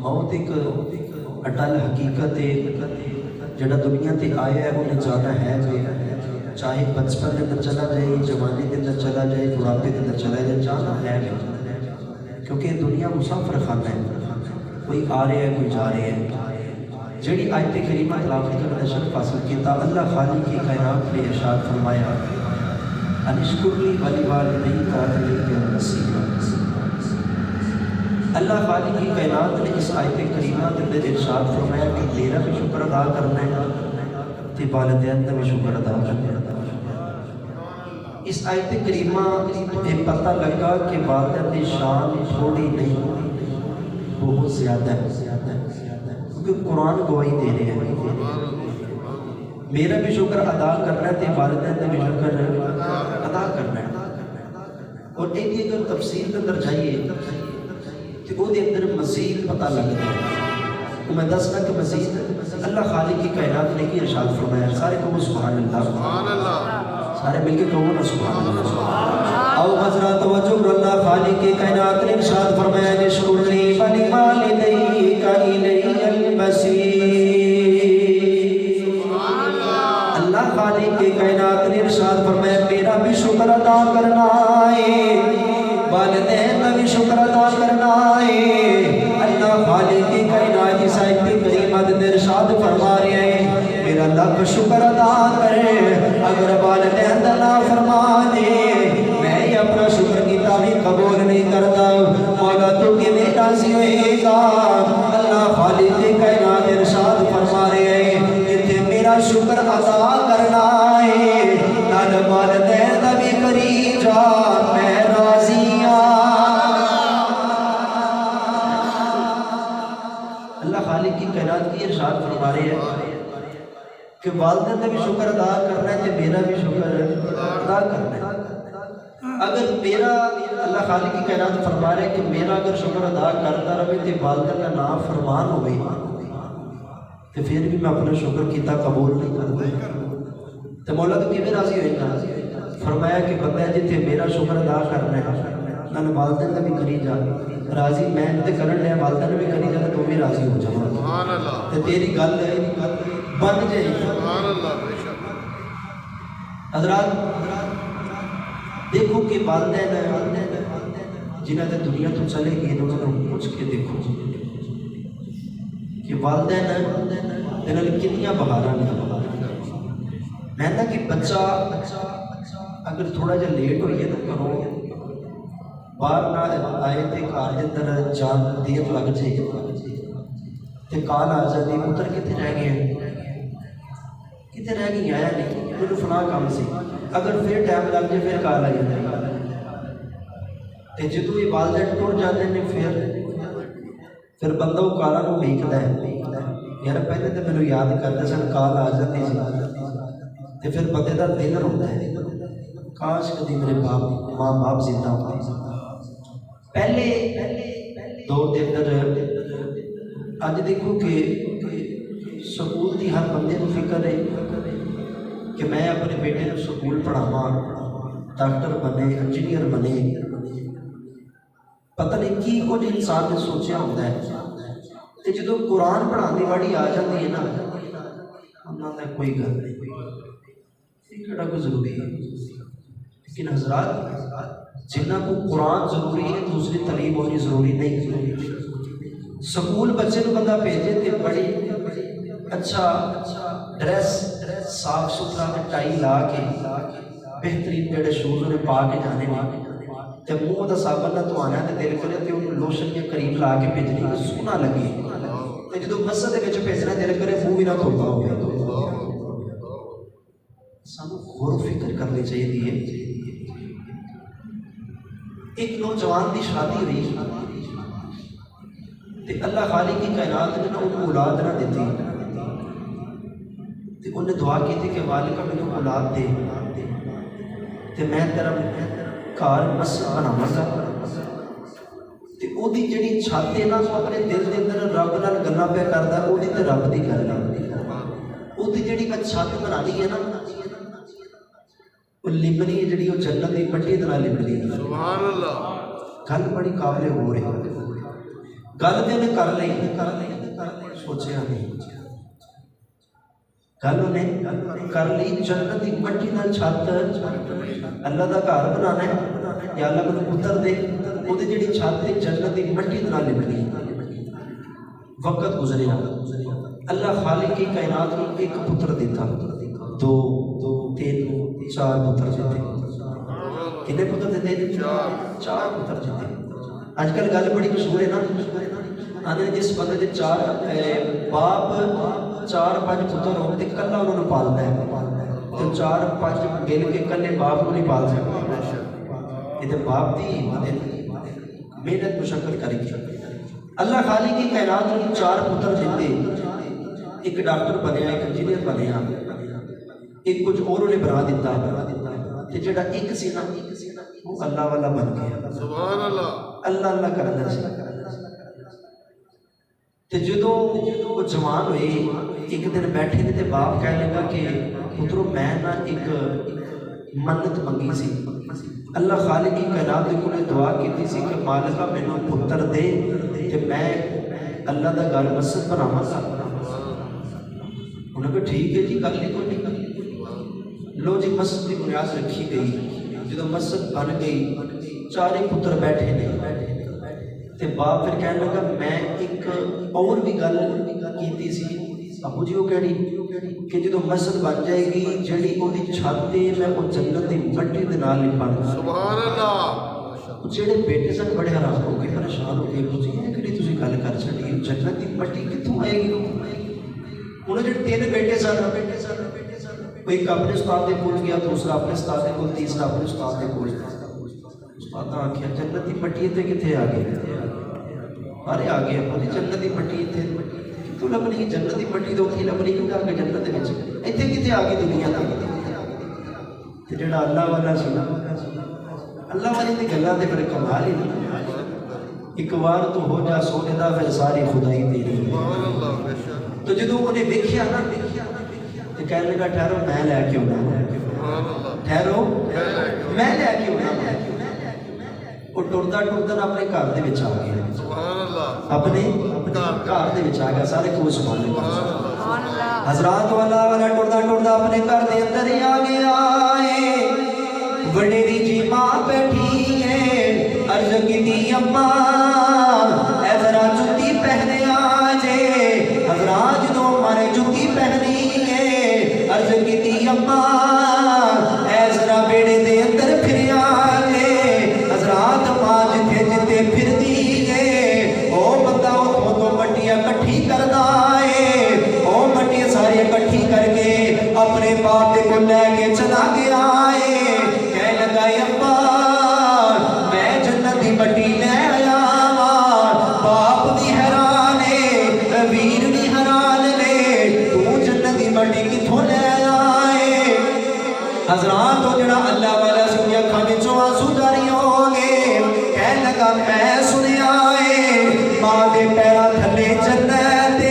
موت ایک اٹل حقیقت ہے جڑا دنیا تے آیا ہے انہیں جانا ہے چاہے بچپن کے اندر چلا جائے جوانی کے اندر چلا جائے بڑھاپے کے اندر چلا جائے جانا ہے کیونکہ دنیا مسافر خانہ ہے کوئی آ رہا ہے کوئی جا رہے ہیں جڑی آیت کریمہ تلاوت کا نشر حاصل کیا اللہ خالق کی کائنات نے ارشاد فرمایا انشکر لی ولی والدیک الیک المصیر اللہ خالق کی کائنات نے اس آیت کریمہ کے اندر ارشاد فرمایا کہ میرا بھی شکر ادا کرنا ہے تے والدین کا بھی شکر ادا کرنا ہے اس آیت کریمہ یہ پتہ لگا کہ والدین کی شان تھوڑی نہیں بہت زیادہ ہے کیونکہ قرآن گواہی دے رہے ہیں میرا بھی شکر ادا کرنا ہے تے والدین کا بھی شکر ادا کرنا ہے اور ایک اگر تفسیر کے اندر جائیے کہ وہ دے اندر مزید پتہ لگتا ہے تو میں دسنا کہ مزید اللہ خالق کی کائنات نے کی ارشاد فرمایا سارے کہو سبحان اللہ سارے مل کے کہو نا سبحان اللہ او حضرات توجہ اللہ خالق کی کائنات نے ارشاد فرمایا نشکر لی ولی والدیک الی المصیر اللہ خالق کی کائنات نے ارشاد فرمایا میرا بھی شکر ادا کرنا ہے والدین کا بھی شکر ادا کرنا ہے اللہ خالق کی کائنات کی آیت کریمہ میں ارشاد فرما رہے ہیں میرا رب شکر ادا کرے اگر والدین کا نافرمان ہے میں اپنا شکر کیتا بھی قبول نہیں کرتا مولا تو کیویں راضی ہوئے گا اللہ خالق کی کائنات ارشاد فرما رہے ہیں کہ میرا شکر ادا کرنا ہے نال والدین کا بھی کری جا میں راضی خالق کی کائنات کی ارشاد فرما رہے ہیں کہ والدین کا بھی شکر ادا کرنا ہے کہ میرا بھی شکر ادا کرنا ہے اگر میرا اللہ خالق کی کائنات فرما رہے ہیں کہ میرا اگر شکر ادا کرتا رہے تو والدین کا نام فرمان ہوئے تو پھر بھی میں اپنا شکر کیتا قبول نہیں کرتا تو مولا تو کیویں راضی ہوئے گا فرمایا کہ بندہ جتنے میرا شکر ادا کرنا ہے نہ والدین کا بھی کری جا راضی میں تے کرن لیا والدین بھی کری جا تو بھی راضی ہو جاؤں سبحان اللہ تے تیری گل بن جائے سبحان اللہ بے شک حضرات دیکھو کہ والدین جنہاں تے دنیا تو چلے گئے انہوں نے پوچھ کے دیکھو کہ والدین دے نال کتنیاں بہاراں نے میں نہ کہ بچہ اگر تھوڑا جا لیٹ ہوئیے تو کرو باہر نہ آئے تے کار دے اندر جان دیر لگ جائے تے کال آ جاتی پتر کتنے رہ گئے کتنے رہ گئی آیا نہیں مجھے فلاں کام سی اگر پھر ٹائم لگ جائے پھر کال آ جاتی تے جدو یہ والدین ٹر جاتے ہیں پھر بندہ وہ کالا نو لکھتا ہے یار پہلے تو میرے یاد کرتے سن کال آ جاتی تے پھر بندے دا دل روتا ہے کاش کدی میرے ماں باپ زندہ ہوتے پہلے دور کے اندر اج دیکھو کہ سکول کی ہر بندے کو فکر ہے کہ میں اپنے بیٹے کو سکول پڑھاواں ڈاکٹر بنے انجینئر بنے پتہ نہیں کی کچھ انسان نے سوچا ہوتا ہے کہ جدو قرآن پڑھانے والی آ جاتی ہے نا انہوں نے کوئی گل نہیں کہڑا کوئی ضروری ہے لیکن حضرات جنہ کو قرآن ضروری ہے دوسری تعلیم ہونی ضروری نہیں سکول بچے کو بندہ بھیجے تے بڑی اچھا ڈریس صاف ستھرا ٹائی لا کے بہترین جڑے شوز انہیں پا کے جانے میں تے منہ دا صابن نہ تو آنا تے دل کرے تے انہوں لوشن یا کریم لا کے بھیجنی سونا لگے تے جدو مسجد دے وچ بھیجنا دل کرے منہ بھی نہ دھوتا ہوگا سانو غور و فکر کرنی چاہیے ایک نوجوان کی شادی ہوئی تے اللہ خالق کی کائنات نے انہوں اولاد نہ دیتی تے انہیں دعا کی تھی کہ والد کا مجھے اولاد دے تے میں تیرا گھر مسجد بناواں گا تے او دی جڑی چھت ہے نا اپنے دل دے اندر رب نال گلاں پیا کردا او دی تے رب دی گل ہے او دی جڑی چھت بنانی ہے نا وہ لبنی ہے جڑی وہ جنت دی مٹی دے نال لبنی ہے سبحان اللہ گل بڑی قابل ہو رہی گل تے انہیں کر لئی سوچیا نہیں گل انہیں کر لی جنت کی مٹی نال چھت اللہ دا گھر بنانا ہے یا اللہ مینوں پتر دے وہ جڑی چھت جنت کی مٹی نال لبنی وقت گزریا اللہ خالق کی کائنات کو ایک پتر دیتا دو تین چار پتر دیتے کتنے پتر دیتے چار پتر دیتے آج کل گل بڑی مشہور ہے نا آدھے جس بندے دے چار باپ چار پانچ پتر ہو تو کلا انہوں نے پالنا ہے تو چار پانچ مل کے کلے باپ کو نہیں پال سکتے یہ باپ دی محنت مشقت کرے گی اللہ خالق کی کائنات کو چار پتر دیتے ایک ڈاکٹر بنیا ایک انجینئر بنیا ایک کچھ اور انہیں بنا دیتا تے جڑا ایک سی نا وہ اللہ والا بن گیا سبحان اللہ اللہ اللہ کرنا سی تے جدوں وہ جوان ہوئے ایک دن بیٹھے تے باپ کہنے لگا کہ پترو میں نا ایک منت منگی سی اللہ خالق کی کائنات کو نے دعا کی سی کہ مالکا مینوں پتر دے کہ میں اللہ دا گھر مسجد بناواں گا انہوں نے کہا ٹھیک ہے جی گل نہیں کوئی نہیں لو جی مسجد کی بنیاد رکھی گئی جدو مسجد بن گئی چارے پتر بیٹھے نے تے باپ پھر کہنے لگا میں ایک اور بھی گل کیتی سی ابو جی وہ کہڑی کہ جدو مسجد بن جائے گی جڑی اودی چھت تے میں او جنت دی مٹی دے نال لپاں سبحان اللہ جڑے بیٹے سن بڑے حیران ہو گئے پریشان ہو گئے ابو جی یہ کہڑی تسی گل کر چھڈی جنت دی مٹی کتھوں آئے گی انہوں نے تین بیٹے سن کوئی اپنے استاد کے کول گیا دوسرا اپنے استاد کے کول تیسرا اپنے استاد کے کول استاد نے آخیا جنت کی مٹی تے کتنے آ گئی ارے آ گیا بولی جنت کی مٹی اتنے کتوں لبنی جنت کی مٹی تو اتنی لبنی کیونکہ آ گئی جنت کے اتنے کتنے آ گئی دنیا تے جڑا اللہ والا سی اللہ والی دی گلاں تے پھر کمال ہی نہیں ایک بار تو ہو جا سونے دا پھر ساری خدائی تیری تو جدوں انہیں دیکھیا نا تو کہنے لگا ٹھہرو میں لے کے ہونا ٹھہرو میں لے کے ہونا وہ ٹرتا ٹرتا اپنے گھر دے وچ آ گیا اپنے گھر دے وچ آ گیا سارے کو سبحان اللہ حضرات والا ٹرتا ٹرتا اپنے گھر دے اندر ہی آ گیا وڈیری جی ماں بیٹھی ہے عرض کیتی اماں اے ذرا جُتی پہنے آ جے حضرات جدو ہمارے جُتی پہنی ہے عرض کیتی اماں اے ذرا بیڑے دے اندر پھر آ جے حضرات ماں جتھے جتھے پھر دی ہے او بندہ اتھوں تو مٹیاں کٹھی کردا ہے او مٹیاں ساری کٹھی کر کے اپنے باپ کو لے کے چلا گیا ہے کہنے لگا اماں میں جنت دی مٹی لے آیا باپ دی حیران ہے ویر دی حیران نے تو جنت دی مٹی کتھوں لے آیا ہے حضرات تو جڑا اللہ والا سنیا اکھاں وچوں آنسو جاری ہو گئے کہنے لگا میں سنیا ہے ماں دے پیراں تھلے جنت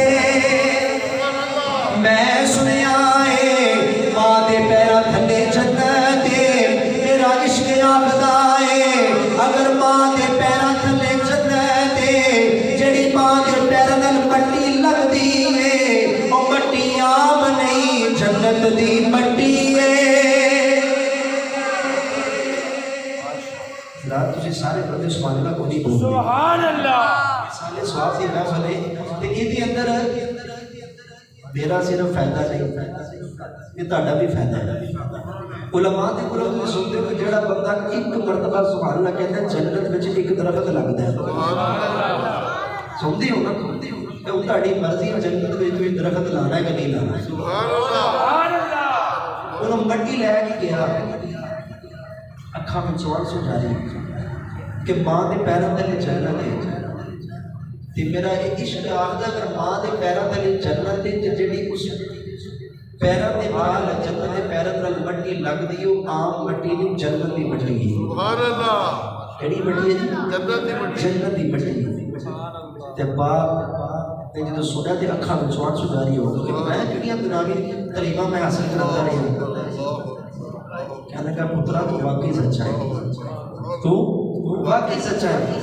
میں سنیا ہے ماں دے پیراں تھلے جنت میرا عشق آخدا ہے اگر ماں دے پیراں تھلے جنت جڑی ماں دے پیراں نال مٹی لگدی ہے او مٹی عام نہیں جنت دی مٹی ہے رات تجھے سارے بندے سبحان اللہ کو نہیں بول سبحان اللہ سارے سواب دی محفل ہے تے ایدی اندر میرا صرف فائدہ نہیں یہ تہاڈا بھی فائدہ ہے علماء دے کولوں تسی سنتے ہو جڑا بندہ ایک مرتبہ سبحان اللہ کہندا ہے جنت وچ ایک درخت لگدا ہے سبحان اللہ سنتے ہو نا تے او تہاڈی مرضی جنت وچ کوئی درخت لانا ہے کہ نہیں لانا سبحان اللہ انہوں مٹی لے کے گیا اکھاں وچ آنسو جاری کہ ماں دے پیراں تلے جنت ہے تے میرا عشق آخدا اگر ماں دے پیراں تلے جنت ہے تے جڑی اس پیراں دے نال جنت دے پیراں نال مٹی لگدی او عام مٹی نہیں جنت دی مٹی ہے سبحان اللہ کیڑی مٹی ہے جی جنت دی مٹی تے باپ نے جدوں سنیا تے اکھاں وچ آنسو جاری ہو گئے میں کیڑیاں دنیاوی تعلیماں میں حاصل کرتا رہی ہوں کہنے کا پترا تو واقعی سچا ہے تو واقعی سچا ہے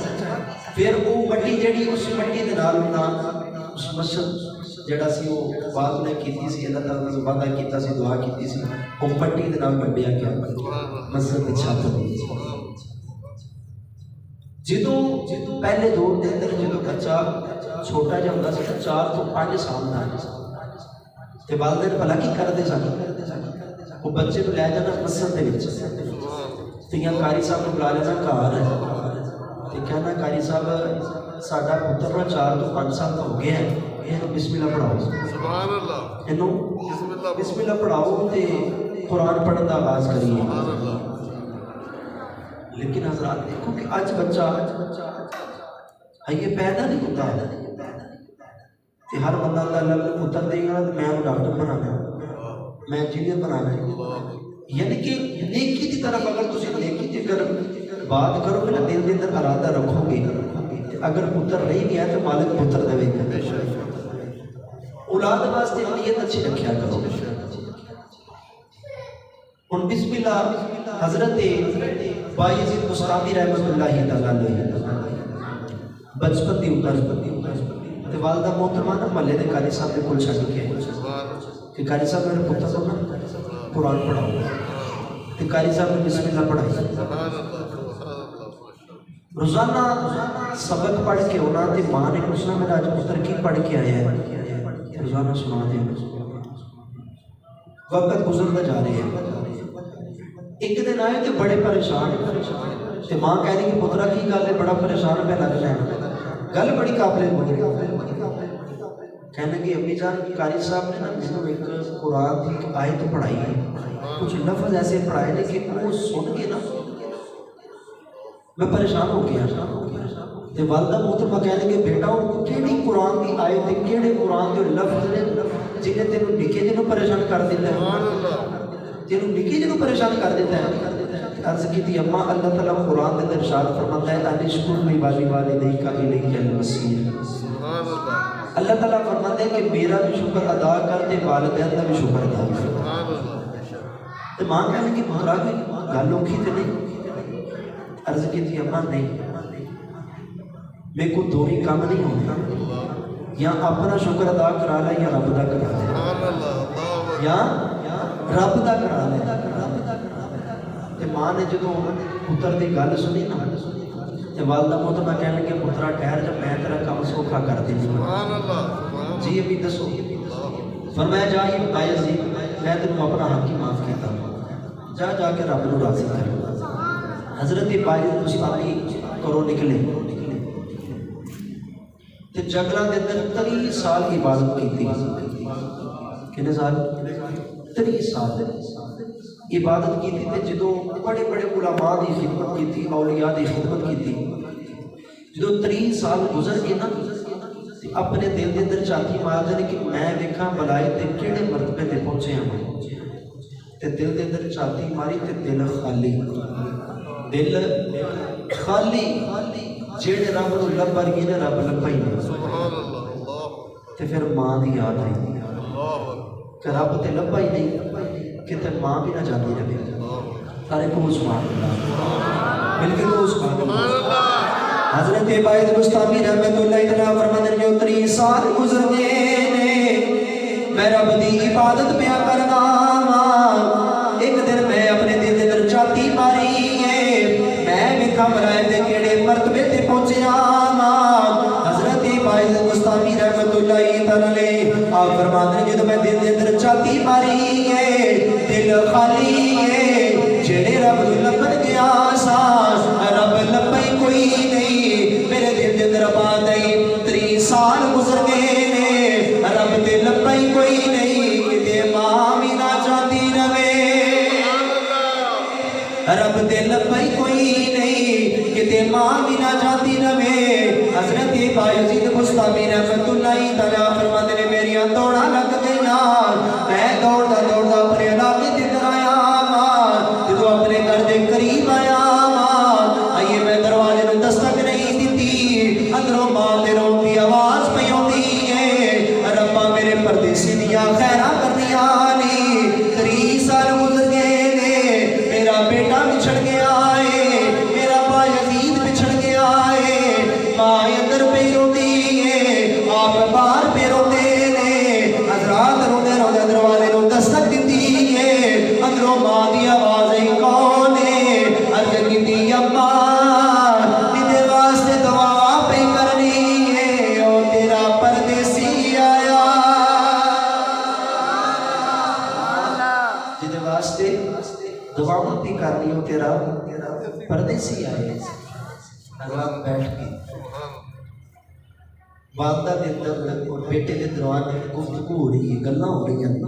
پھر وہ مٹی جڑی اس مٹی دے نال اس مسجد جڑا سی وہ بات نے کیتی سی اللہ تعالیٰ نے وعدہ کیتا سی دعا کیتی سی وہ مٹی دے نال بنڈیا گیا مسجد دی چھت جدوں پہلے دور دے اندر جدوں بچہ چھوٹا جہا ہوندا سی 4 تو 5 سال دا تے والدین بھلا کی کردے سن وہ بچے کو لے جانا مسجد دے وچ تے یا قاری صاحب نے بلا لینا گھر تے کہنا قاری صاحب ساڈا پتر 4 تو 5 سال کا ہو گیا ہے یہ بسم اللہ پڑھاؤ سبحان اللہ اینو بسم اللہ پڑھاؤ تے قرآن پڑھن دا آغاز کریے لیکن حضرات دیکھو کہ آج بچہ یہ پیدا نہیں ہوتا کہ ہر بندہ اللہ کو پتر دے گا تو میں وہ ڈاکٹر بنانا میں انجینئر بنانا یعنی کہ نیکی کی طرف اگر تسی نیکی کی اگر بات کرو کہ دل کے اندر ارادہ رکھو گے اگر پتر نہیں بھی ہے تو مالک پتر دے گا اولاد واسطے نیت اچھی رکھیا کرو ان بسم اللہ حضرت بایزید بستامی رحمت اللہ تعالیٰ علیہ بچپن دی تے والدہ محترمہ نا محلے دے قاری صاحب دے کول چھڈ کے کہ قاری صاحب میرے پتر کو نا قرآن پڑھاؤ تے قاری صاحب نے بسم اللہ پڑھائی روزانہ سبق پڑھ کے ہونا تے ماں نے پوچھنا میرا آج پتر کی پڑھ کے آیا ہے روزانہ سنا دے وقت گزرتا جا رہے ہیں ایک دن آئے تے بڑے پریشان تے ماں کہہ رہی کہ پترا کی گل ہے بڑا پریشان پہ لگ جائے گل بڑی قابل بنی کہنے کہ امی جان قاری صاحب نے نا مجھے ایک قرآن کی آیت پڑھائی ہے کچھ لفظ ایسے پڑھائے نے کہ وہ سن کے نا میں پریشان ہو گیا تے والدہ محترمہ کہنے کہ بیٹا وہ کیڑی قرآن کی آیت ہے کیڑے قرآن کے لفظ نے جنہیں تینوں نکے جنوں پریشان کر دیتا ہے تینوں نکے جنوں پریشان کر دیتا ہے عرض کی تھی اماں اللہ تعالیٰ قرآن کے اندر ارشاد فرماتا ہے انشکر لی والدیک الیک المصیر اللہ تعالیٰ فرماتے ہیں کہ میرا بھی شکر ادا کر تے والدین کا بھی شکر ادا کر تو ماں کہنے کہ پترا کی گل اوکھی تے نہیں عرض کی تھی اماں نہیں میرے کو دو ہی کام نہیں ہونا یا اپنا شکر ادا کرا لے یا رب دا کرا لے یا رب دا کرا لے تے ماں نے جدوں پتر دی گل سنی نا تے والدہ محترمہ کہنے کہ پترا ٹھہر جب میں تیرا کام سوکھا کر دینی جی ابھی دسو فرمایا جا یہ بایزید میں تینوں اپنا حق ہی معاف کیتا جا جا کے رب نو راضی کر حضرت بایزید بستامی کرو نکلے تے جنگلاں دے اندر 30 سال عبادت کیتی کتنے سال 30 سال عبادت کی تھی تے جدوں بڑے بڑے علماء دی خدمت کی تھی اولیاء دی خدمت کی تھی جدوں 30 سال گزر کے نا اپنے دل دے اندر چاہتی مار دے کہ میں دیکھاں بلائے تے کیڑے مرتبے تے پہنچے ہاں تے دل دے اندر چاہتی ماری تے دل خالی جیڑے رب نو لب ورگی نے رب لبا ہی نہیں تے پھر ماں دی یاد آئی کہ رب تے لبا ہی نہیں کہ تے ماں بھی نہ جاتی رہے سارے کو سبحان اللہ بالکل کو سبحان اللہ حضرت بایزید بستامی رحمت اللہ تعالیٰ فرماتے ہیں جو 30 سال گزر گئے نے میں رب دی عبادت پیا کرنا ایک دن میں اپنے دل دے اندر چاہتی ماری میں ویکھاں بلائے تے کیڑے مرتبے تے پہنچیا حضرت بایزید بستامی رحمت اللہ تعالیٰ آپ فرماتے ہیں جدوں میں دل دے اندر چاہتی ماری دل خالی جڑے رب لبن گیا سا رب لبئی کوئی نہیں میرے دل دے اندر بات آئی 30 سال گزر گئے نے رب تے لبئی کوئی نہیں کتے ماں بھی نہ جاتی رہے رب تے لبئی کوئی نہیں کتے ماں بھی نہ جاتی رہے حضرت بایزید بستامی رحمت اللہ تعالیٰ فرماتے نے میریاں دوڑا لگ گئی میں دوڑتا دوڑتا اپنے علاقے تے آیا جدو اپنے گھر دے قریب آیا آئیے میں دروازے نو دستک نہیں دیتی اندروں ماں دے رون دی آواز پہ ہوندی ہے ربا میرے پردیسی دیا خیرہ کر دیا نہیں 30 سال گزر گئے نے میرا بیٹا بچھڑ گیا ہے میرا بایزید بچھڑ گیا ہے ماں بار پہ روندے نے حضرات روندے روندے دروازے نوں دستک دتی ہے اندروں ماں دی آواز آئی کون ہے عرض کیتی اماں تیرے واسطے دعا پہ کرنی ہے او تیرا پردیسی آیا جدے واسطے دعا پہ کرنی ہو تیرا پردیسی آیا حضرات بیٹھ کے والدہ دے اندر اور بیٹے دے دوران گفتگو ہو رہی ہے گلاں ہو رہی ہیں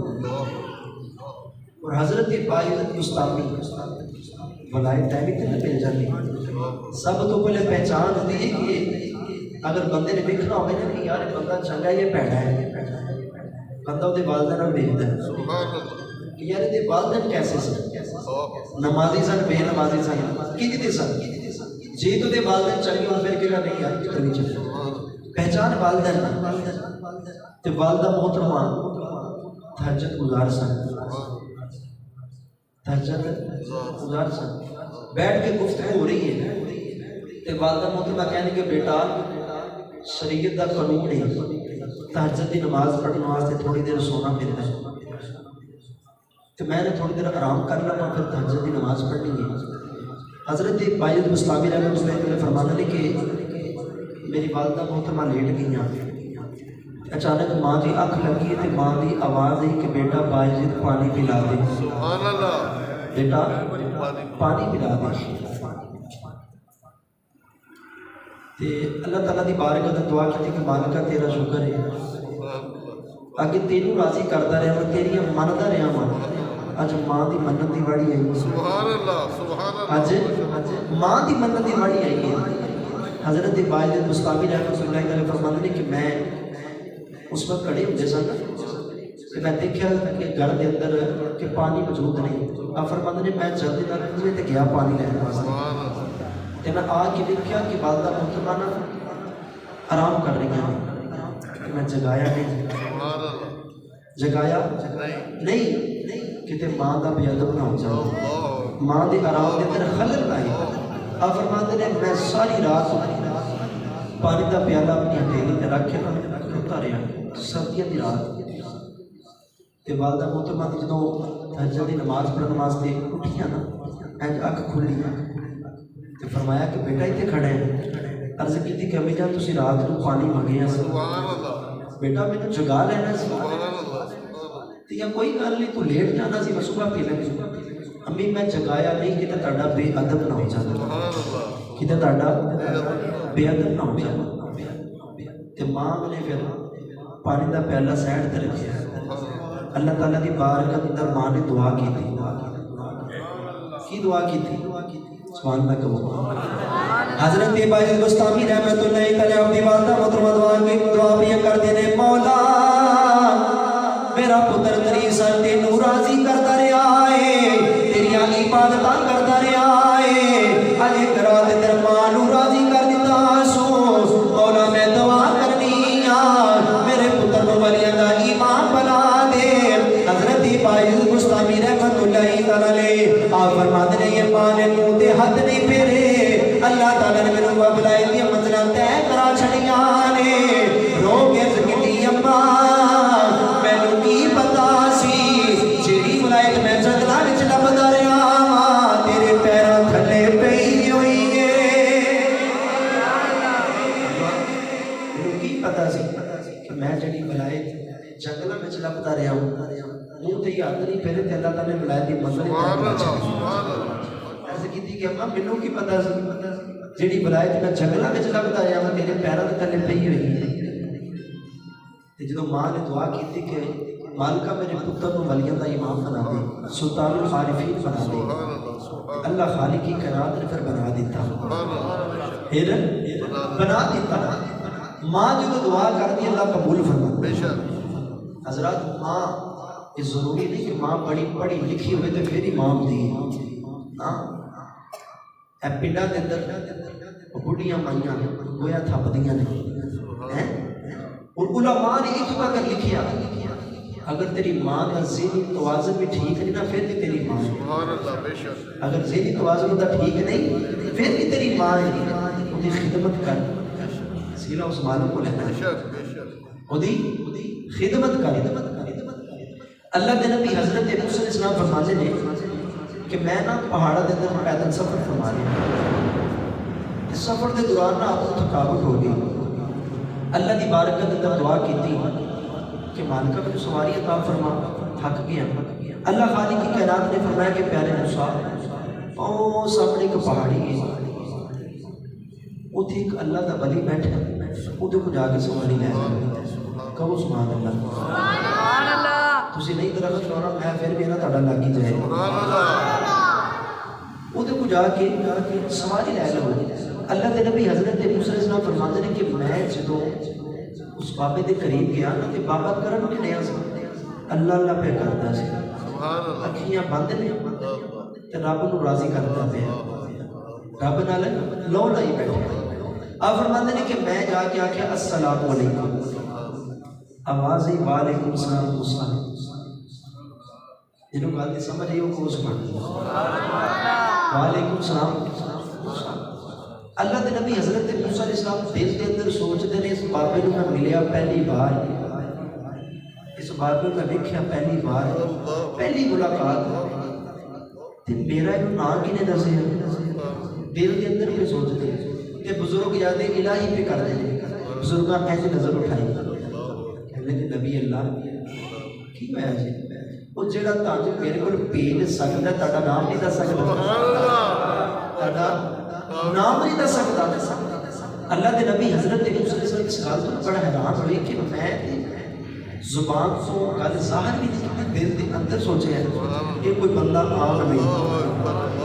اور حضرت باعزت مستعمی ولایت ٹائم تے مل جاتی سب تو پہلے پہچان ہوتی ہے کہ اگر بندے نے دیکھنا ہوگا نا کہ یار بندہ چنگا ہے یہ پیڑا ہے بندہ وہ والدہ نال ویکھدا ہے کہ یار یہ والدہ کیسے سن نمازی سن بے نمازی سن کیتے سن جی تو دے والدہ چنگے ہون پھر کہنا نہیں یار کدھر نہیں چلے پہچان والدین تے والدہ محترمہ تہجد گزار سن تہجد گزار سن بیٹھ کے گفتگو ہو رہی ہے تے والدہ محترمہ کہنے کہ بیٹا شریعت دا قانون ہے تہجد دی نماز پڑھنے واسطے تھوڑی دیر سونا ملتا ہے تو میں نے تھوڑی دیر آرام کر لیا پھر تہجد دی نماز پڑھنی ہے حضرت باعزت مستعمی رحمۃ اللہ علیہ فرمانے لگے کہ میری والدہ محترمہ لیٹ گئیاں اچانک ماں دی اکھ لگی تے ماں دی آواز آئی کہ بیٹا باعزت پانی پلا دے سبحان اللہ بیٹا پانی پلا دے تے اللہ تعالیٰ دی بارگاہ تے دعا کی کہ مالکہ تیرا شکر ہے اگے تینوں راضی کرتا رہا میں تیری مندا رہا ماں اج ماں دی منت دی واڑی آئی سبحان اللہ اج ماں دی منت دی واڑی آئی ہے حضرت باعزت مستعمی رحمۃ اللہ علیہ فرماتے ہیں کہ میں اس وقت کھڑے ہوتے سن کہ میں دیکھا کہ گھر کے اندر کہ پانی موجود نہیں آپ فرماتے ہیں میں جلدی نہ کنویں تے گیا پانی لینے واسطے تے میں آ کے دیکھا کہ والدہ محترمہ آرام کر رہی ہیں کہ میں جگایا نہیں جگایا نہیں کہ ماں دا بے ادب نہ ہو جاؤ ماں دے آرام کے اندر خلل آئی آپ فرماتے ہیں میں ساری رات پانی دا پیالہ اپنی ہتھیلی تے رکھ کے روتا رہا سردیاں دی رات تے والدہ محترمہ دی جدوں تہجد دی نماز پڑھن واسطے اٹھیاں نا انج اکھ کھلی تے فرمایا کہ بیٹا اتنے کھڑے ہیں عرض کیتی کہ امی جان تسی رات نوں پانی منگے ہیں بیٹا مینوں جگا لینا سی تے یا کوئی گل نہیں تو لیٹ جانا سی میں صبح پی لیں امی میں جگایا نہیں کہ تہاڈا بے ادب نہ ہو جاتا کہ تہاڈا بے ادب نہ ہو جاتا تے ماں نے پھر پانی دا پیالہ سائڈ تے رکھیا اللہ تعالیٰ دی بارگاہ اندر ماں نے دعا کی تھی کی دعا کی تھی سبحان اللہ کہو حضرت باعزت مستعمی رحمۃ اللہ علیہ اپنی والدہ محترمہ دعا بھی کرتے نے مولا میرا پتر تیری سر تینوں راضی کرتا رہا ہے تیریاں عبادتاں کرتا رہا ہے اج ایک رات تیرے ماں نوں راضی کر دیتا سو مولا میں دعا کرنی میرے پتر نوں ولیاں دا امام بنا دے حضرت باعزت مستعمی رحمۃ اللہ علیہ آپ فرماتے ہیں یہ ماں نے منہ تے ہاتھ نہیں پھیرے اللہ تعالیٰ نے میرے ولایت دی منزلاں طے کرا چھڑیاں نے رو کے کیتی اماں مینوں کی پتا سی جیڑی ولایت میں جنگلاں وچ لبدا رہا ہاں تیرے پیراں تھلے پئی ہوئی ہے مینوں کی پتا سی کہ میں جیڑی ولایت جنگلاں وچ لبدا رہا ہوں منہ تے ہاتھ نہیں پھیرے تے اللہ تعالیٰ نے ولایت دی منزل ایسے کیتی کہ اماں مینوں کی پتا سی جیڑی ولایت میں جنگلاں وچ لبدا رہا ہوں تیرے پیراں دے تھلے پئی ہوئی ہے تے جدوں ماں نے دعا کیتی کہ مالکہ میرے پتر نوں ولیاں دا امام بنا دے سلطان العارفین بنا دے اللہ خالق کی کائنات نے پھر بنا دیتا پھر بنا دیتا ماں جدوں دعا کرتی اللہ قبول فرماتا حضرات ماں یہ ضروری نہیں کہ ماں بڑی پڑھی لکھی ہوئے تو پھر امام دی اے پنڈاں دے اندر بڑھیاں مائیاں گویا تھپدیاں نے اور علماء نے ایک تک لکھیا اگر تیری ماں کا ذہنی توازن بھی ٹھیک نہیں نا پھر بھی تیری ماں اگر ذہنی توازن کا ٹھیک نہیں پھر بھی تیری ماں ہے ان کی خدمت کر سیلا اس معلوم کو لینا ਉਹਦੀ خدمت کر. اللہ کے نبی حضرت موسیٰ علیہ السلام فرماتے ہیں کہ میں نا پہاڑوں کے اندر پیدل سفر فرما رہا. اس سفر کے دوران نا آپ کو تھکاوٹ ہو گئی. اللہ کی بارگاہ کے اندر دعا کی کہ مالکہ مجھے سواری عطا فرما, تھک گیا. اللہ خالق کی کائنات نے فرمایا کہ پیارے موسیٰ او سامنے ایک پہاڑی ہے, اتنے ایک اللہ کا ولی بیٹھا, وہ کو جا کے سواری لے کہو سبحان اللہ. تسی نہیں درخت لانا, میں پھر بھی نا تہاڈا لگ ہی جائے. وہ کو جا کے سواری لے لو. اللہ کے نبی حضرت موسیٰ علیہ السلام فرماتے ہیں کہ میں جدوں اس بابے دے قریب گیا نا, کہ بابا کرن کے نیا سی اللہ اللہ پہ کرتا سی, اکھیاں بند نے تے رب نو راضی کرتا پیا, رب نال لو لائی بیٹھا. آپ فرماتے ہیں کہ میں جا کے آخیا السلام علیکم, آواز ہی وعلیکم السلام موسیٰ. جنہوں گل سمجھ آئی وہ کو سبحان وعلیکم السلام. اللہ کے نبی حضرت موسیٰ علیہ السلام دل کے اندر سوچتے ہیں اس بابے کو میں ملیا پہلی بار, اس بابے کو میں دیکھا پہلی بار, پہلی ملاقات, تے میرا یہ نام کنے دسے دل کے اندر یہ سوچتے ہیں. کہ بزرگ یادیں الہی پہ کر دیں, بزرگاں ایسے نظر اٹھائی کہنے کہ نبی اللہ کی میں جی وہ جڑا تاج میرے کو بھیج سکتا ہے, تہاڈا نام نہیں دس سکتا, تہاڈا نام نہیں دس سکتا. اللہ کے نبی حضرت موسیٰ علیہ السلام اس گل تو بڑا حیران ہوئے کہ میں زبان تو گل ظاہر بھی نہیں کی, دل کے اندر سوچے ہیں یہ کوئی بندہ عام نہیں,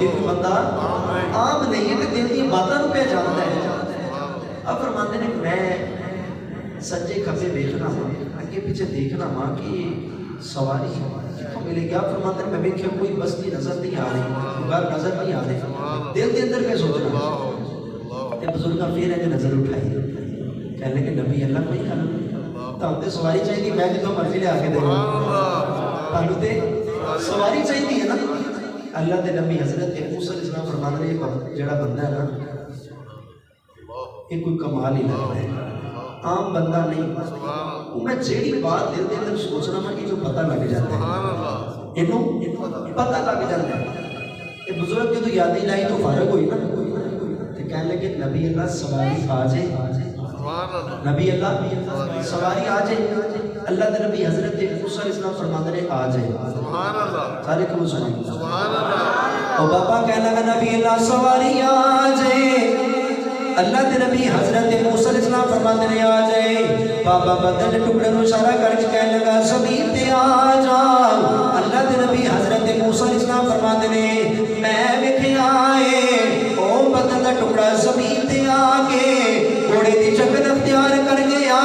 یہ کوئی بندہ عام نہیں ہے, کہ دل کی باتوں پہ جانتا ہے. اب فرماتے ہیں کہ میں سجے کھبے دیکھنا ہوں, اگے پیچھے دیکھنا ہوں کہ سواری کتوں ملے گی. آپ فرماتے ہیں میں دیکھا کوئی بستی نظر نہیں آ رہی, گھر نظر نہیں آ رہی, دل کے اندر پہ سوچنا. بزرگاں پھر ہے نظر اٹھائی, کہنے کہ نبی اللہ کوئی کرنا تو سواری چاہیے, میں جتوں مرضی لے آ کے دے تانوں تے سواری چاہیے ہے نا. اللہ کے نبی حضرت موسیٰ علیہ السلام فرماتے ہیں یہ جڑا بندہ ہے نا یہ کوئی کمال ہی لگتا ہے, عام بندہ نہیں. میں جیڑی بات دل کے اندر سوچنا میں یہ پتہ لگ جاتا ہے, یہ پتہ لگ جاتا ہے. یہ بزرگ کی تو یاد ہی لائی تو فارغ ہوئی نا, کہنے لگے نبی اللہ سواری آ جائے, نبی اللہ سواری آ جائے. اللہ کے نبی حضرت موسیٰ علیہ السلام فرماتے ہیں آ جائے. سارے کو سنیں اور بابا کہنے لگا نبی اللہ سواری آ جائے. اللہ کے نبی حضرت موسیٰ علیہ السلام فرماتے ہیں آ جائے. بابا بدن ٹکڑے کو اشارہ کر کے کہنے لگا زمین تے آ جا. اللہ کے نبی حضرت موسیٰ علیہ السلام فرماتے ہیں میں ویکھیا اے او بدن کا ٹکڑا زمین تے آ کے گھوڑے دی شکل اختیار کر گیا.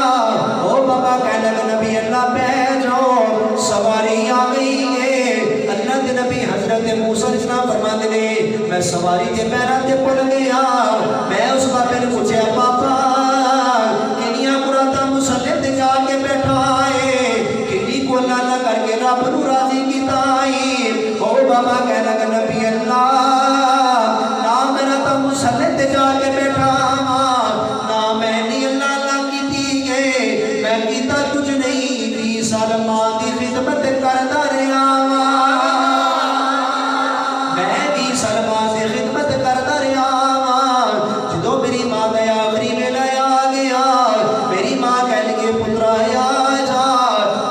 او بابا کہنے لگا نبی اللہ بیٹھ جاؤ سواری آ گئی ہے. اللہ کے نبی حضرت موسیٰ علیہ السلام فرماتے ہیں میں سواری کے پیراں تے پڑ گیا. میں اس بابے نے پوچھا پاپا کنیاں مراداں مسلے تے جا کے بیٹھا ہے, کنی کو اللہ کر کے رب نو راضی کیتا ہے. او بابا کہنے لگا نبی اللہ نہ میرا تو مسلے تے جا کے بیٹھا نہ میں نہیں اللہ اللہ کیتی ہے, میں کیتا کچھ نہیں, 20 سال ماں دی خدمت کردا رہا, میں 20 سال ماں دی خدمت کردا رہا. جدوں میری ماں دا آخری ویلا آ گیا میری ماں کہہ لگی پترا آ جا.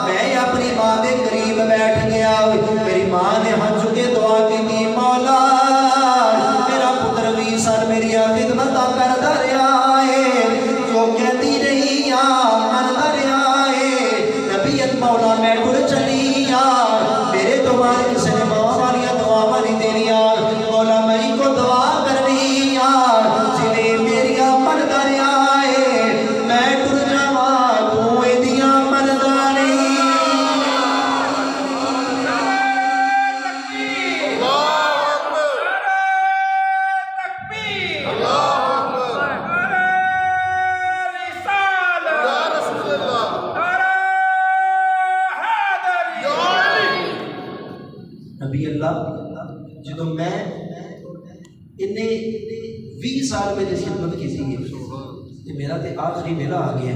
میں اپنی ماں دے قریب بیٹھ گیا. میری ماں نے ہاتھ چکے دعا کی مولا میرا پتر 20 سال میری خدمت کردا رہا ہے, جو کہتی رہی مندا رہا ہے. نبیت مولا میں ٹر چلی میرے دعا کسی نے ماں والیاں دعا نہیں دینیا. مولا میں کو دعا کرنی جنہیں میریا مندا رہا ہے میں ٹر جاواں تو ایدیاں مندا نہیں. نبی اللہ جدو میں انہیں 20 سال میں جس خدمت کی سی میرا تے آخری ویلا آ گیا.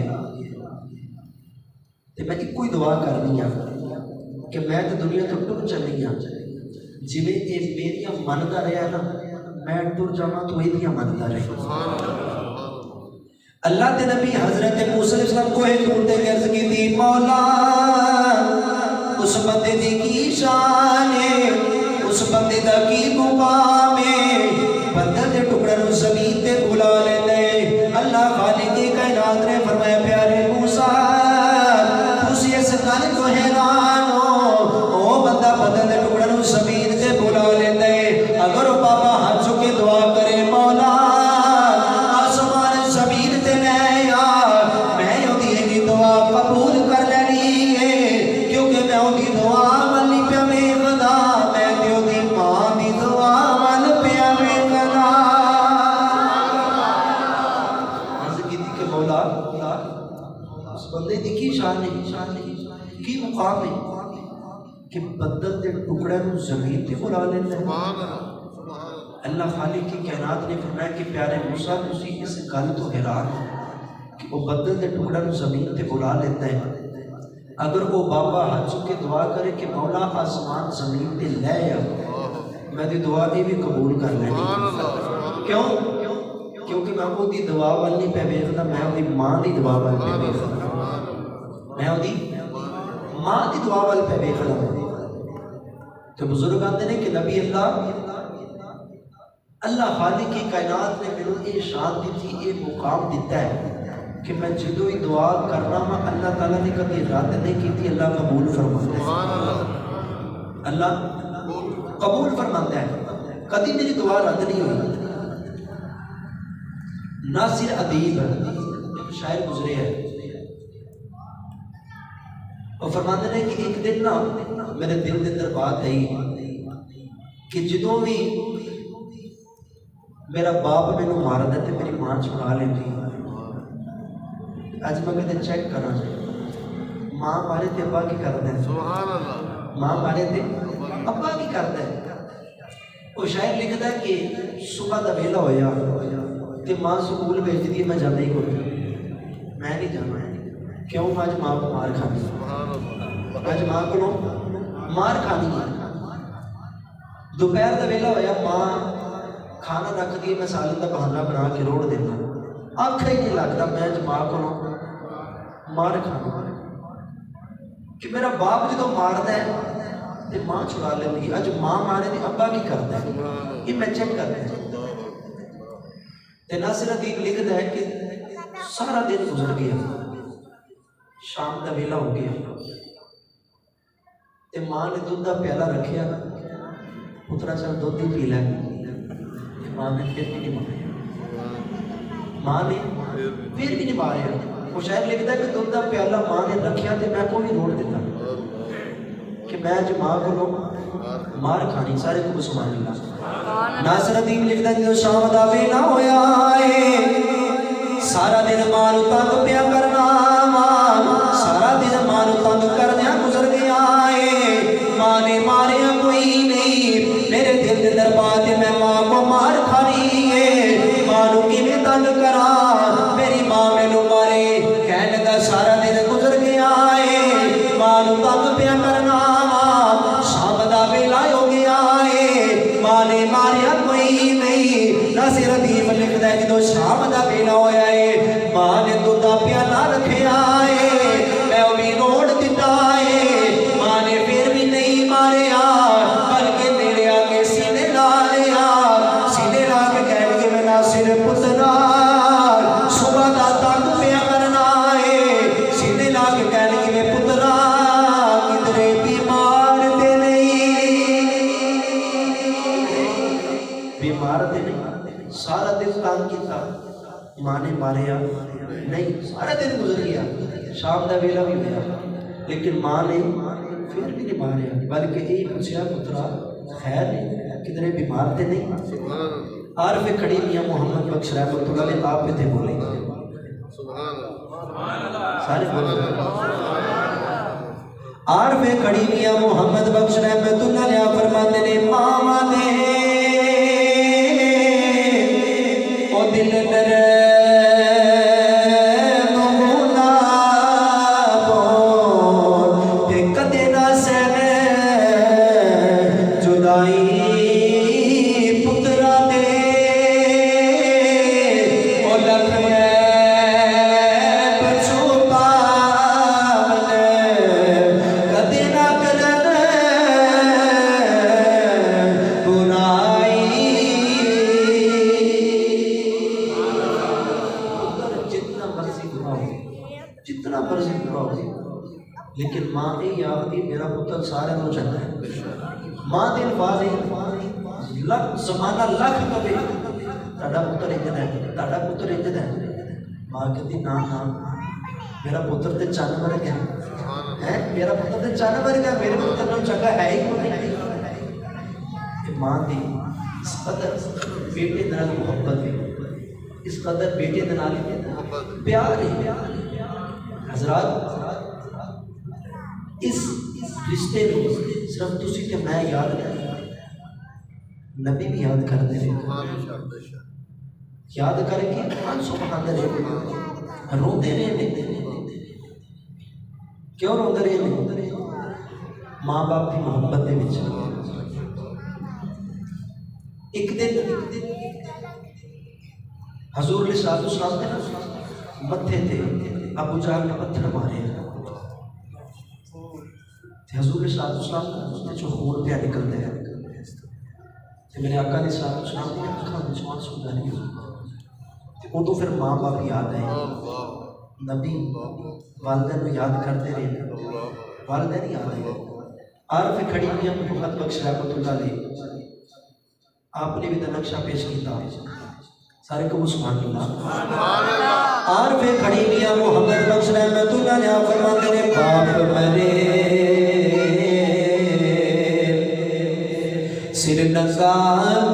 تو میں ایک کوئی دعا کرنی ہوں کہ میں تو دنیا تو ٹر چلی ہوں جی یہ میرا منتا رہا نا میں ٹر جاواں تو یہ منتا رہا اللہ کے نبی حضرت موسیٰ علیہ السلام کو ایک ٹوٹے عرض کی تھی مولا اس بندے دی کی شان ہے اس بندے دا کی مقام ہے بندے دے ٹکڑے نو زمین تے بلا لیندے اللہ خالق کائنات نے فرمایا پیارے موسیٰ تسی اس گل تو حیران ہو او بندہ بدل دے ٹکڑے نو زمین تے بلا لیندے اگر وہ بابا ہاتھ چکے دعا کرے مولا آسمان زمین تے میں دی دعا قبول کر لینی ہے کیونکہ میں وہ دعا والی پیا میں خدا میں دی ماں دی دعا والی پیا میں خدا عرض کی تھی کہ مولا اس بندے دی کی شان ہے کی مقام ہے کہ بدل دے ٹکڑے نو زمین تے بلا لیتا ہے اللہ خالق کی کائنات نے فرمایا کہ پیارے موسیٰ تسی اس گل تو حیران کہ وہ بدل دے ٹکڑے نو زمین تے بلا لیتا ہے اگر وہ بابا ہاتھ چکے دعا کرے کہ مولا آسمان زمین تے لے آ میں دی دعا بھی قبول کر لینی کیوں کیونکہ میں وہ دی دعا والی پہ ویکھدا میں وہ دی ماں دی دعا والی پہ ویکھدا میں وہ دی ماں دی دعا والی پہ ویکھدا تو بزرگ آتے ہیں کہ نبی اللہ خالق کی کائنات نے میرے یہ شان دیتی یہ مقام دیتا ہے کہ میں جدو ہی دعا کرنا ہاں اللہ تعالیٰ نے کبھی رد نہیں کی تھی اللہ قبول فرماتا ہے اللہ قبول فرماتا ہے کبھی میری دعا رد نہیں ہوئی ناصر ادیب شاعر گزرے ہے وہ فرماتے ہیں کہ ایک دن نا میرے دل کے اندر بات آئی کہ جدوں بھی میرا باپ میں مار دیتے میری ماں چھڑا لیتی آج میں کہتے چیک کرا ماں مارے تھے ابا کی کرتے ہیں ماں مارے تھے ابا کی کرتے ہیں وہ شاعر لکھتا ہے کہ صبح دا ویلا ہویا تے ماں سکول بھیج دی میں جانا ہی کوئی میں نہیں جانا ہے کیوں آج ماں کو مار کھانی آج ماں کو مار کھانی ہے دوپہر دا ویلا ہویا ماں کھانا رکھ دیے میں سالن کا بہانہ بنا کے روڑ دینا آنکھ ہی نہیں لگتا میں ماں کو مار کھانا کہ میرا باپ جدو مارتا ہے تو ماں چھڑا لینی اج ماں مارے تو ابا کی کرتا ہے یہ میں چیک کرتا ہے تو ناصر ادیب لکھتا ہے کہ سارا دن گزر گیا شام کا ویلا ہو گیا تو ماں نے دودھ کا پیالہ رکھیا پترا چل دودھ ہی پی لے ماں نے پھر بھی نہیں ماریا ماں نے پھر بھی نہیں ماریا وہ شاعر لکھتا ہے کہ دودھ کا پیالہ ماں نے رکھیا تو میں کوئی روڑ دیتا کہ میں جو ماں کو مار کھانی سارے کو سبحان اللہ ناصر ادیب لکھتا ہے جو شام دا ویلا ہویا ہے سارا دن ماں نو تنگ پیا کرنا سارا دن ماں نو تنگ کرنا گزر گیا ہے ماں نے ماریا کوئی نہیں میرے دل کے دربار میں ماں کو مار کھانی ہے ماں نو کیویں تنگ کرا میری ماں مینوں مارے کہنے دا سارا دن گزر گیا ہے ماں نو تنگ پیا کرنا شام دا ویلا ہو گیا ہے ماں نے ماریا کوئی نہیں ناصر ادیب لکھدا ہے جدوں شام دا ویلا ہویا ہے ماں نے دودھ دا پیالہ رکھیا ہے میں او بھی روڑ دتا ہے ماں نے پھر بھی نہیں ماریا بلکہ میرے آگے سینے لا لیا سینے لا کے کہنے کہ میں ناصر پترا صبح دا تنگ پیا کرنا ہے سینے لا کے کہنے کہ میں پترا کدھرے بیمار تے نہیں بیمار تے نہیں سارا دن تنگ کیتا ماں نے ماریا نہیں سارا دن گزر گیا شام دا ویلا بھی ہوا لیکن ماں نے پھر بھی نہیں ماریا بلکہ یہی پوچھا پترا خیر نہیں کدھرے بیمار تے نہیں عارف کھڑی میاں محمد بخش رحمۃ اللہ علیہ آپ پہ تھے بولیں سارے بولیں عارف کھڑی میاں محمد بخش رحمۃ اللہ علیہ فرماتے نے ماما دے او دل در لیکن ماں یہ آخری میرا پتر سارے نو چنگا ہے. ماں دے الفاظ لکھ زمانہ لکھ کبھی تہاڈا پتر انجن ہے، تہاڈا پتر انجن ہے. ماں کہتی نا نا میرا پتر تے چن ورگا ہے، میرا پتر تے چن ورگا، میرے پتر نو چنگا ہے ہی کوئی نہیں. ماں دی اس قدر بیٹے نال محبت ہے، اس قدر بیٹے نال پیار ہے. حضرات اس رشتے کو صرف تسی تے میں یاد نہیں، نبی بھی یاد کرتے رہے، یاد کر کے سبحان رہے، روتے رہے. کیوں روتے رہے؟ ماں باپ کی محبت دے وچ. ایک دن حضور علیہ السلام نے متھے تے ابو جہل نے پتھر مارے، حضور علیہ السلام نے جو خون پیا نکلتے ہیں، میرے آقا علیہ السلام نے اکھاں وچ آنسو ڈالے. ادو پھر ماں باپ یاد آئے، نبی والدین کو یاد کرتے رہے، والدین یاد آئے. عارف کھڑی ہوئی محمد بخش رحمۃ اللہ علیہ، آپ نے بھی نقشہ پیش کیتا، سارے کو سبحان اللہ. عارف کھڑی ہوئی محمد بخش رحمۃ اللہ علیہ فرماتے ہیں باپ مرے سر نزار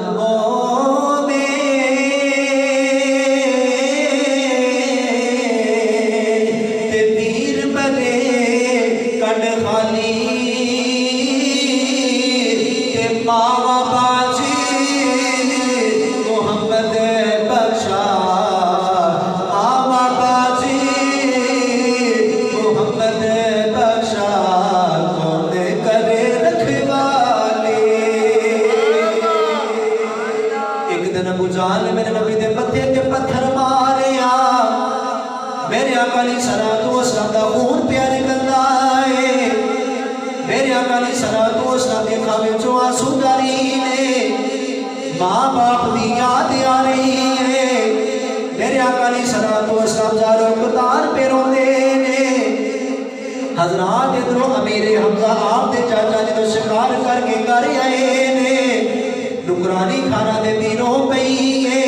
ماں باپ دی یاد آ رہی ہے. میرے آقا علیہ الصلوۃ والسلام زارو قطار پہ روندے نے. حضرات ادھروں امیر حمزہ آپ دے چاچا نے تو شکار کر کے گھر آئے نے، نکرانی کھانا دے دینوں پئی ہے.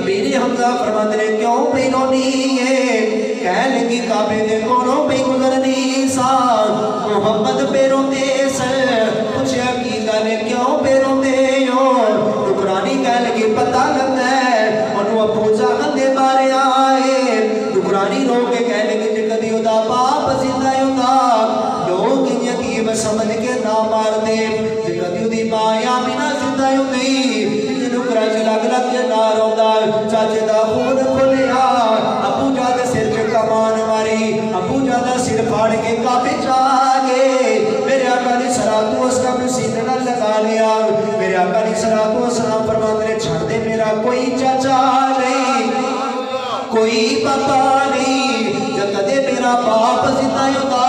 امیر حمزہ فرماتے نے کیوں پئی رونی ہے؟ کہہ لگی کعبے دے کولوں پئی گزرنی سا، محمد پہ روندے سن. پوچھیا کی گل کیوں پہ روندے ہو؟ نکرانی کہہ لگی پتہ لگتا ہے انہوں ابو جہل دے بارے آئے. نکرانی رو کے کہہ لگی جے کدی ادا باپ زندہ ہوتا لوگ یتیم سمجھ کے نہ مار دے، جے کدی اودی ماں آمینہ زندہ ہوتی نکرا چ لگ لگ کے نہ روندا. چاچے دا خون کھلیا، ابو جا دے سر تے کمان ماری، ابو جا دا سر پھاڑ کے کعبے چ آ گئے. میرے آقا علیہ الصلوۃ والسلام نے سینے نال لگا لیا. میرے آقا علیہ الصلوۃ والسلام فرماتے ہیں چھڑ دے میرا کوئی چاچا نہیں، کوئی پاپا نہیں، جب کدے میرا باپ زندہ ہوتا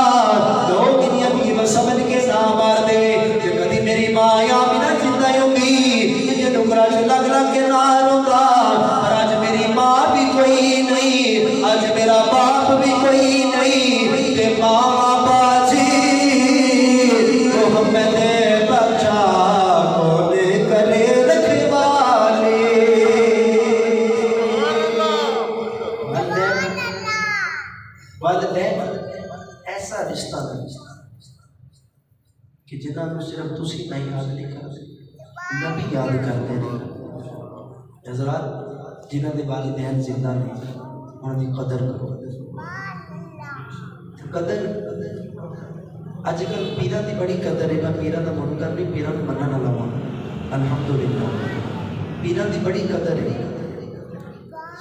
لوگ یتیم سمجھ کے نہ مار دے. جب کدی میری ماں آمینہ زندہ ہوتی یہ نکرا چ لگ لگ کے نہ روندا. اور آج میری ماں بھی کوئی نہیں، آج میرا باپ بھی کوئی نہیں، تے ماں باپ جی محمد بخشا کون کرے رکھوالے. والدین ایسا رشتہ نہیں کہ جنہاں کو صرف تسی میں یاد نہیں کرتے، نبی یاد کرتے نہیں. حضرات جنہاں دے والدین زندہ نہیں انہاں دی قدر کرو. قدر اج کل پیراں دی بڑی قدر ہے. میں پیراں دا منکر نہیں، پیراں نوں منن والا ہاں الحمدللہ. پیراں دی بڑی قدر ہے.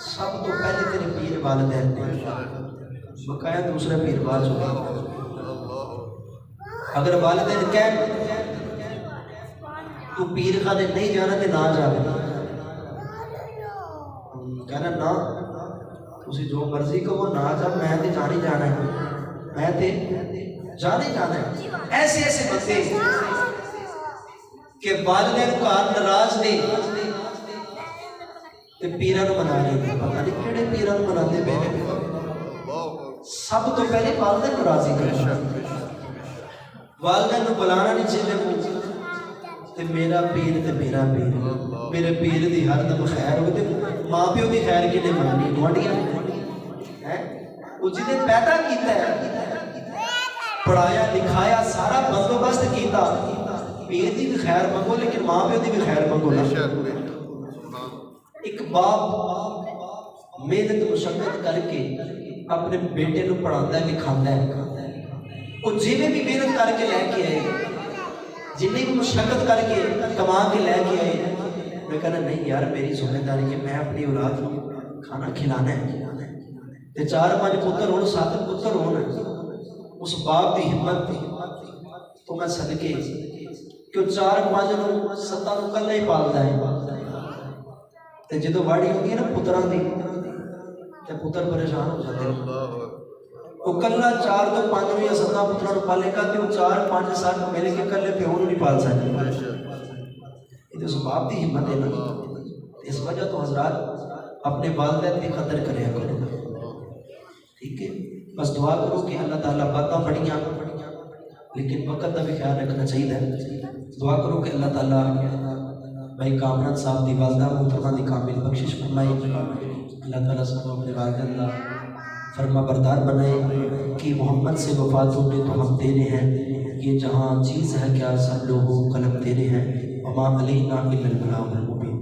سب تو پہلے تیرے پیر والدین نے، بقایا دوسرے پیر بعد چکے. اگر والدین کہہ تو پیر خانے نہیں جانا تے نہ جاوے، کہنا نا تسی جو مرضی کہو نہ جا، میں تے جانے جانا ہے، میں تے جانے جانا ہے. ایسے ایسے بندے کہ والدین کو ناراض نہیں تے پیراں نوں منا رہے ہیں. پتہ نہیں کہڑے پیراں نوں مناتے پے. سب تو پہلے والدین کو راضی کرنا. والدین کو بلانا نہیں چاہیے تے میرا پیر تے میرا پیر میرے پیر دی ہر دم خیر ہوئے تے ماں پیو دی خیر کنے مننی گوانڈیاں وہ جنہیں پیدا کیتا ہے پڑھایا لکھایا سارا بندوبست کیتا پیر دی بھی خیر منگو لیکن ماں پیو دی بھی خیر منگو نا. ایک باپ محنت مشقت کر کے اپنے بیٹے نو پڑھاتا ہے لکھاتا ہے وہ جنہیں بھی محنت کر کے لے کے آئے جنہیں بھی مشقت کر کے کما کے لے کے آئے میں کہنا نہیں یار میری ذمہ داری ہے میں اپنی اولاد کو کھانا کھلانا ہے تے 4-5 پتر ہون 7 پتر ہون اس باپ کی ہمت تھی تو میں صدقے کہ 4-5 نو 7 نو کلا ہی پالتا ہے تے جدو واڑی ہوگی ہے نا پتراں دی تے پتر پریشان ہو جاتے ہیں وہ کلا 4 تو 5 یا 7 پتروں پالے گا تے وہ 4-5 سال ملے کے کلے پیوں نہیں پال سکتے. یہ تو اس باپ کی ہمت ہے نا. اس وجہ تو حضرات اپنے والدین کی قدر کریا کرو ٹھیک ہے. بس دعا کرو کہ اللہ تعالیٰ باتاں بڑھیاں لیکن وقت کا بھی خیال رکھنا چاہیے. دعا کرو کہ اللہ تعالیٰ بھائی کامران صاحب دی والدہ محترمہ دی کامل بخشش فرمائے. اللہ تعالیٰ سب اپنے والدین اللہ فرما بردار بنائے کہ محمد سے وفات ہوگی تو ہم تیرے ہیں. یہ جہاں چیز ہے کیا سب لوگوں قلم تیرے ہیں. وما علینا الا البلاغ المبین.